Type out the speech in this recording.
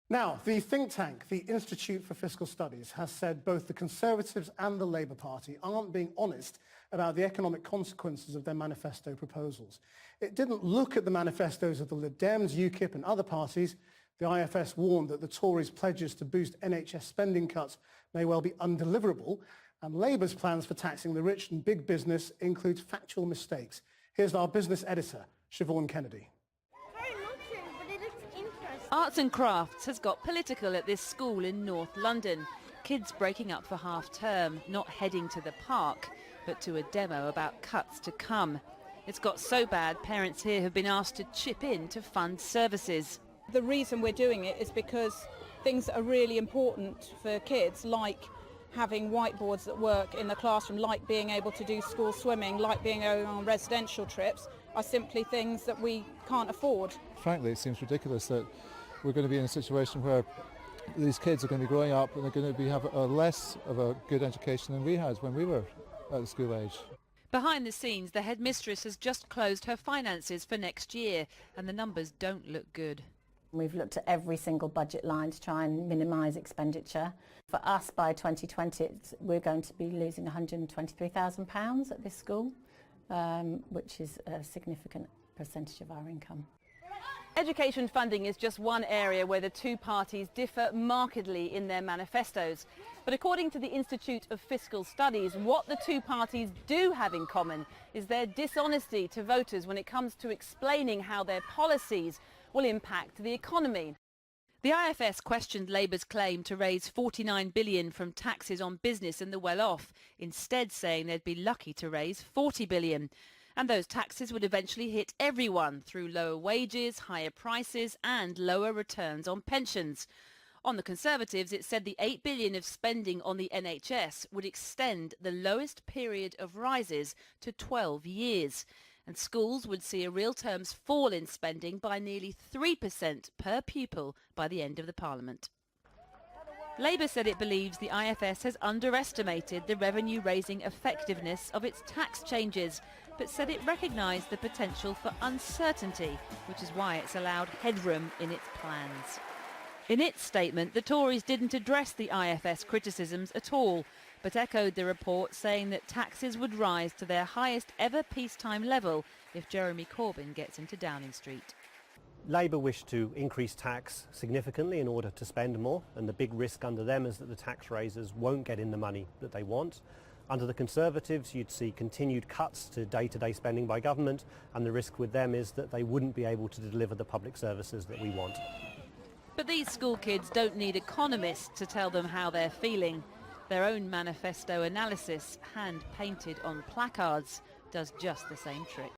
Now, the think tank, the Institute for Fiscal Studies, has said both the Conservatives and the Labour Party aren't being honest about the economic consequences of their manifesto proposals. It didn't look at the manifestos of the Lib Dems, UKIP and other parties. The IFS warned that the Tories' pledges to boost NHS spending cuts may well be undeliverable, and Labour's plans for taxing the rich and big business include factual mistakes. Here's our business editor, Siobhan Kennedy. Arts and Crafts has got political at this school in North London. Kids breaking up for half term, not heading to the park, but to a demo about cuts to come. It's got so bad, parents here have been asked to chip in to fund services. The reason we're doing it is because things that are really important for kids, like having whiteboards at work in the classroom, like being able to do school swimming, like being able on residential trips, are simply things that we can't afford. Frankly, it seems ridiculous that we're going to be in a situation where these kids are going to be growing up and they're going to have a less of a good education than we had when we were at the school age. Behind the scenes, the headmistress has just closed her finances for next year, and the numbers don't look good. We've looked at every single budget line to try and minimise expenditure. For us, by 2020, we're going to be losing £123,000 at this school, which is a significant percentage of our income. Education funding is just one area where the two parties differ markedly in their manifestos. But according to the Institute of Fiscal Studies, what the two parties do have in common is their dishonesty to voters when it comes to explaining how their policies will impact the economy. The IFS questioned Labour's claim to raise £49 billion from taxes on business and the well-off, instead saying they'd be lucky to raise £40 billion. And those taxes would eventually hit everyone through lower wages, higher prices and lower returns on pensions. On the Conservatives, it said the £8 billion of spending on the NHS would extend the lowest period of rises to 12 years. And schools would see a real terms fall in spending by nearly 3% per pupil by the end of the Parliament. Labour said it believes the IFS has underestimated the revenue-raising effectiveness of its tax changes, but said it recognised the potential for uncertainty, which is why it's allowed headroom in its plans. In its statement, the Tories didn't address the IFS criticisms at all, but echoed the report saying that taxes would rise to their highest ever peacetime level if Jeremy Corbyn gets into Downing Street. Labour wish to increase tax significantly in order to spend more, and the big risk under them is that the tax raisers won't get in the money that they want. Under the Conservatives, you'd see continued cuts to day-to-day spending by government, and the risk with them is that they wouldn't be able to deliver the public services that we want. But these school kids don't need economists to tell them how they're feeling. Their own manifesto analysis, hand-painted on placards, does just the same trick.